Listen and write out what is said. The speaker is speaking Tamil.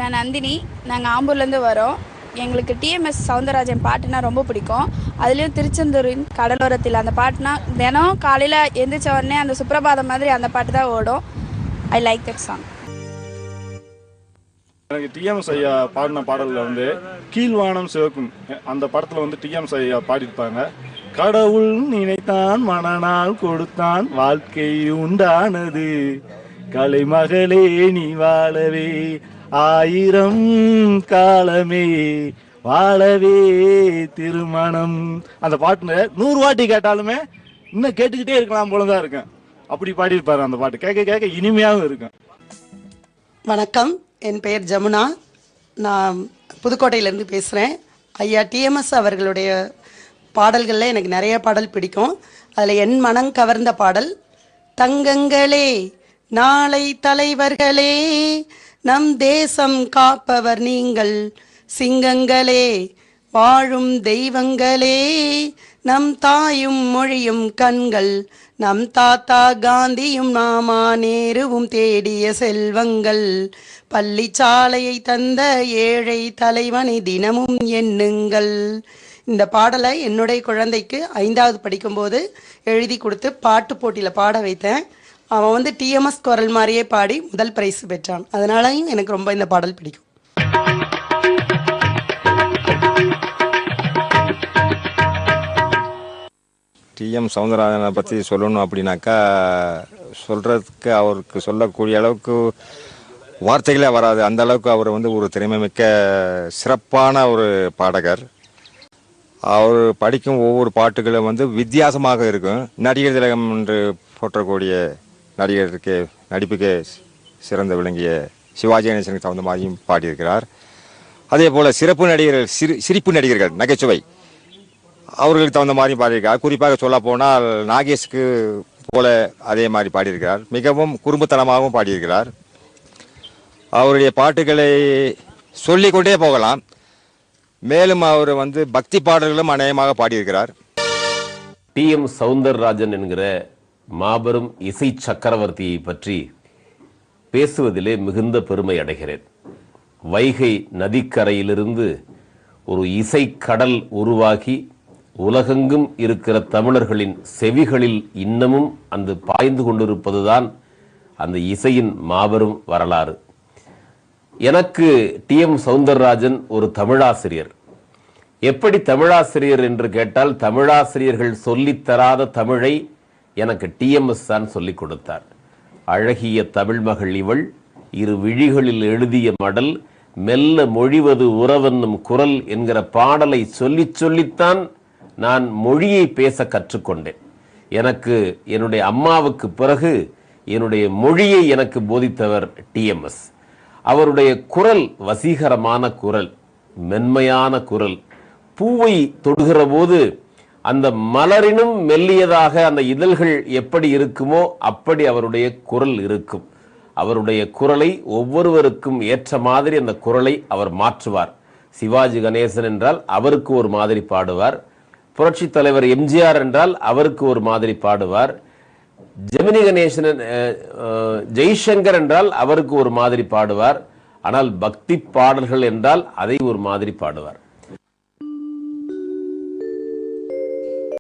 நான் நந்தினி. நாங்கள் ஆம்பூர்லேருந்து வரோம். எங்களுக்கு டிஎம்எஸ் சவுந்தரராஜன் பாட்டுனா ரொம்ப பிடிக்கும். அதுலேயும் திருச்செந்தூரின் கடலோரத்தில் அந்த பாட்டுனா தினம் காலையில் எந்திரிச்ச உடனே அந்த சுப்ரபாதம் மாதிரி அந்த பாட்டு தான் ஓடும். I like that song. எனக்கு டிஎம்எஸ் ஐயா பாடின பாடலில் வந்து கீழ்வானம் சிவக்கும் அந்த படத்தில் வந்து டிஎம்எஸ் ஐயா பாடியிருப்பாங்க. கடவுள் நினைத்தான் மனநாள் கொடுத்தான் வாழ்க்கை உண்டானது கலைமகளே நீ வாழவே ஆயிரம் காலமே வாழவே திருமணம். அந்த பாட்டு 100 வாட்டி கேட்டாலுமே இன்னும் கேட்டுக்கிட்டே இருக்கலாம் போலதான் இருக்கேன். அப்படி பாடியிருப்பாரு அந்த பாட்டு. கேட்க கேட்க இனிமையாகவும் இருக்கும். வணக்கம், என் பெயர் ஜமுனா. நான் புதுக்கோட்டையிலேருந்து பேசுகிறேன். ஐயா டிஎம்எஸ் அவர்களுடைய பாடல்களில் எனக்கு நிறைய பாடல் பிடிக்கும். அதில் என் மனம் கவர்ந்த பாடல் தங்கங்களே நாளை தலைவர்களே நம் தேசம் காப்பவர் நீங்கள் சிங்கங்களே வாழும் தெய்வங்களே நம் தாயும் மொழியும் கண்கள் நம் தாத்தா காந்தியும் மாமா நேருவும் தேடிய செல்வங்கள் பள்ளிச்சாலையை தந்த ஏழை தலைவனை தினமும் எண்ணுங்கள். இந்த பாடலை என்னுடைய குழந்தைக்கு 5வது படிக்கும்போது எழுதி கொடுத்து பாட்டு போட்டியில் பாட வைத்தேன். அவன் வந்து டிஎம்எஸ் குரல் மாதிரியே பாடி முதல் பிரைஸ் பெற்றான். அதனாலையும் எனக்கு ரொம்ப இந்த பாடல் பிடிக்கும். டிஎம் சவுந்தரராஜனை பற்றி சொல்லணும் அப்படின்னாக்கா சொல்கிறதுக்கு அவருக்கு சொல்லக்கூடிய அளவுக்கு வார்த்தைகளே வராது. அந்த அளவுக்கு அவர் வந்து ஒரு திறமைமிக்க சிறப்பான ஒரு பாடகர். அவர் படிக்கும் ஒவ்வொரு பாட்டுகளும் வந்து வித்தியாசமாக இருக்கும். நடிகர் திலகம் என்று போற்றக்கூடிய நடிகருக்கு நடிப்புக்கு சிறந்த விளங்கிய சிவாஜி கணேசனுக்கு தகுந்த மாதிரியும் பாடியிருக்கிறார். அதே போல் சிறப்பு நடிகர்கள் சிரிப்பு நடிகர்கள் நகைச்சுவை அவர்களுக்கு தகுந்த மாதிரி பாடியிருக்கிறார். குறிப்பாக சொல்ல போனால் நாகேஷ்க்கு போல அதே மாதிரி பாடியிருக்கிறார். மிகவும் குறும்புத்தனமாகவும் பாடியிருக்கிறார். அவருடைய பாட்டுகளை சொல்லிக்கொண்டே போகலாம். மேலும் அவர் வந்து பக்தி பாடல்களும் அநேகமாக பாடியிருக்கிறார். டிஎம் சவுந்தரராஜன் என்கிற மாபெரும் இசை சக்கரவர்த்தியை பற்றி பேசுவதிலே மிகுந்த பெருமை அடைகிறேன். வைகை நதிக்கரையிலிருந்து ஒரு இசை கடல் உருவாகி உலகெங்கும் இருக்கிற தமிழர்களின் செவிகளில் இன்னமும் அந்த பாய்ந்து கொண்டிருப்பதுதான் அந்த இசையின் மாபெரும் வரலாறு. எனக்கு டிஎம் சவுந்தரராஜன் ஒரு தமிழாசிரியர். எப்படி தமிழாசிரியர் என்று கேட்டால், தமிழாசிரியர்கள் சொல்லித்தராத தமிழை எனக்கு டிஎம்எஸ் தான் சொல்லிக் கொடுத்தார். அழகிய தமிழ் மகள் இவள் இரு விழிகளில் எழுதிய மடல் மெல்ல மொழிவது உறவென்னும் குரல் என்கிற பாடலை சொல்லித்தான் நான் மொழியை பேச கற்றுக்கொண்டேன். எனக்கு என்னுடைய அம்மாவுக்கு பிறகு என்னுடைய மொழியை எனக்கு போதித்தவர் டிஎம்எஸ். அவருடைய குரல் வசீகரமான குரல், மென்மையான குரல். பூவை தொடுகிற போது அந்த மலரினும் மெல்லியதாக அந்த இதழ்கள் எப்படி இருக்குமோ அப்படி அவருடைய குரல் இருக்கும். அவருடைய குரலை ஒவ்வொருவருக்கும் ஏற்ற மாதிரி அந்த குரலை அவர் மாற்றுவார். சிவாஜி கணேசன் என்றால் அவருக்கு ஒரு மாதிரி பாடுவார். புரட்சி தலைவர் எம்ஜிஆர் என்றால் அவருக்கு ஒரு மாதிரி பாடுவார். ஜெமினி கணேசன் ஜெய்சங்கர் என்றால் அவருக்கு ஒரு மாதிரி பாடுவார். ஆனால் பக்தி பாடல்கள் என்றால் அதை ஒரு மாதிரி பாடுவார்.